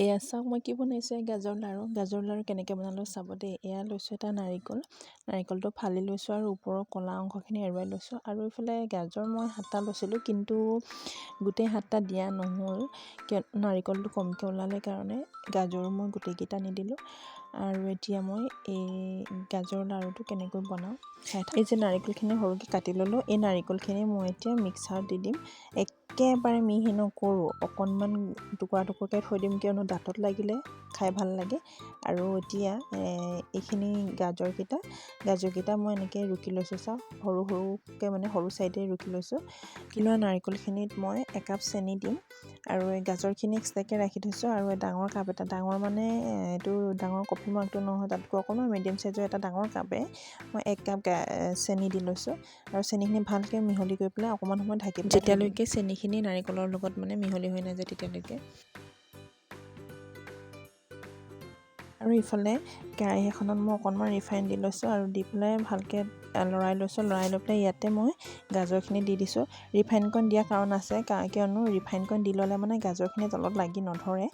এয়া চাওক মই কি বনাইছোঁ, গাজৰ লাড়ু কেনেকৈ বনালোঁ চাব দেই। এয়া লৈছোঁ এটা নাৰিকলটো ফালি লৈছোঁ আৰু ওপৰৰ ক'লা অংশখিনি এৰুৱাই লৈছোঁ। আৰু এইফালে গাজৰ মই 7টা লৈছিলোঁ, কিন্তু গোটেই 7টা দিয়া নহ'ল, কিয় নাৰিকলটো কমকৈ ওলালে কাৰণে গাজৰো মই গোটেইকেইটা নিদিলোঁ। আৰু এতিয়া মই এই গাজৰ লাড়ুটো কেনেকৈ বনাওঁ এই যে নাৰিকলখিনি সৰুকৈ কাটি ল'লোঁ, এই নাৰিকলখিনি মই এতিয়া মিক্সাৰত দি দিম। একেবাৰে মিহি নকৰোঁ, অকণমান টুকুৰা টুকুৰকৈ থৈ দিম, কিয়নো দাঁতত লাগিলে খাই ভাল লাগে। আৰু এতিয়া এইখিনি গাজৰকেইটা মই এনেকৈ ৰুকি লৈছোঁ। চাওক সৰুকৈ মানে সৰু চাইডে ৰুকি লৈছোঁ। কিলোৱা নাৰিকলখিনিত মই 1 কাপ চেনি দিম আৰু এই গাজৰখিনি এক্সট্ৰাকৈ ৰাখি থৈছোঁ। আৰু ডাঙৰ কাপ এটা, ডাঙৰ মানে এইটো ডাঙৰ কফি মগটো নহয়, তাতকৈ অকণমান মিডিয়াম চাইজৰ এটা ডাঙৰ কাপে মই 1 কাপ চেনি দি লৈছোঁ। আৰু চেনিখিনি ভালকৈ মিহলি কৰি পেলাই অকণমান সময় ঢাকি পেলাই যেতিয়ালৈকে চেনিখিনি নাৰিকলৰ লগত মানে মিহলি হৈ নাযায় তেতিয়ালৈকে। আৰু ইফালে কেৰাহী এখনত মই অকণমান ৰিফাইন দি লৈছোঁ আৰু দি পেলাই ভালকৈ লৰাই লৈছোঁ। লৰাই লৈ পেলাই ইয়াতে মই গাজৰখিনি দি দিছোঁ। ৰিফাইনকণ দিয়াৰ কাৰণ আছে, কিয়নো ৰিফাইনকণ দি ল'লে মানে গাজৰখিনি তলত লাগি নধৰে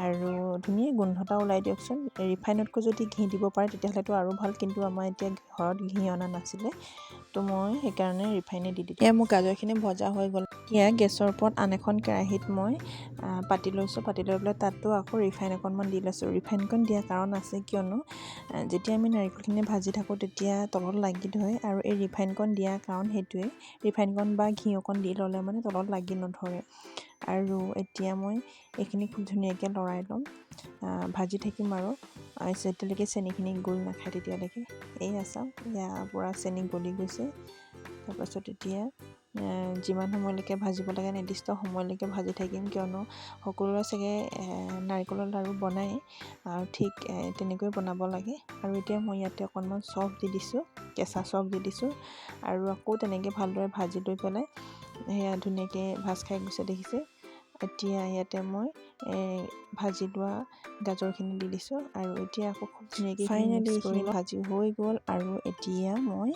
আৰু ধুনীয়া গোন্ধ এটা ওলাই দিয়কচোন। ৰিফাইনতকৈ যদি ঘি দিব পাৰে তেতিয়াহ'লেতো আৰু ভাল, কিন্তু আমাৰ এতিয়া ঘৰত ঘি অনা নাছিলে, তো মই সেইকাৰণে ৰিফাইনে দি দিলোঁ। এয়া মোৰ গাজৰখিনি ভজা হৈ গ'ল। এতিয়া গেছৰ ওপৰত আন এখন কেৰাহীত মই পাতি লৈছোঁ। পাতি লৈ পেলাই তাতো আকৌ ৰিফাইন অকণমান দি লৈছোঁ। ৰিফাইনকণ দিয়াৰ কাৰণ আছে, কিয়নো যেতিয়া আমি নাৰিকলখিনি ভাজি থাকোঁ তেতিয়া তলত লাগি ধৰে, আৰু এই ৰিফাইনকণ দিয়াৰ কাৰণ সেইটোৱে। ৰিফাইনকণ বা ঘি অকণ দি ল'লে মানে তলত লাগি নধৰে। আৰু এতিয়া মই এইখিনি খুব ধুনীয়াকৈ লৰাই ল'ম, ভাজি থাকিম আৰু যেতিয়ালৈকে চেনিখিনি গল নাখায় তেতিয়ালৈকে। এয়া চাওক, এয়া পূৰা চেনি গলি গৈছে। তাৰপাছত এতিয়া যিমান সময়লৈকে ভাজিব লাগে নিৰ্দিষ্ট সময়লৈকে ভাজি থাকিম, কিয়নো সকলোৰে চাগে নাৰিকলৰ লাড়ু বনাই আৰু ঠিক তেনেকৈ বনাব লাগে। আৰু এতিয়া মই ইয়াতে অকণমান চফ দি দিছোঁ, কেঁচা চফ দি দিছোঁ, আৰু আকৌ তেনেকৈ ভালদৰে ভাজি লৈ পেলাই সেয়া ধুনীয়াকৈ ভাজ খাই গৈছে দেখিছে। এতিয়া ইয়াতে মই ভাজি লোৱা গাজৰখিনি দি দিছোঁ, আৰু এতিয়া আকৌ খুব ধুনীয়াকৈ ফাইনেলি এইখিনি ভাজি হৈ গ'ল। আৰু এতিয়া মই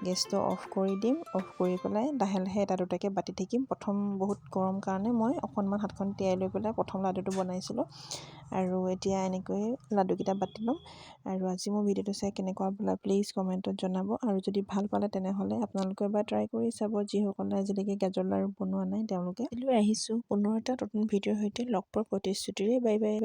গেছটো অফ কৰি দিম। অফ কৰি পেলাই লাহে লাহে এটা দুটাকৈ বাটি থাকিম। প্ৰথম বহুত গৰম কাৰণে মই অকণমান হাতখন তিয়াই লৈ পেলাই প্ৰথম লাডুটো বনাইছিলোঁ, আৰু এতিয়া এনেকৈ লাডুকেইটা বাটি ল'ম। আৰু আজি মোৰ ভিডিঅ'টো চাই কেনেকুৱা পালে প্লিজ কমেণ্টত জনাব, আৰু যদি ভাল পালে তেনেহ'লে আপোনালোকে এবাৰ ট্ৰাই কৰি চাব। যিসকলে আজিলৈকে গাজৰ লাড়ু বনোৱা নাই তেওঁলোকে। লৈ আহিছোঁ পুনৰ এটা নতুন ভিডিঅ'ৰ সৈতে লগ পোৱাৰ প্ৰতিশ্ৰুতিৰে। Bye bye bye.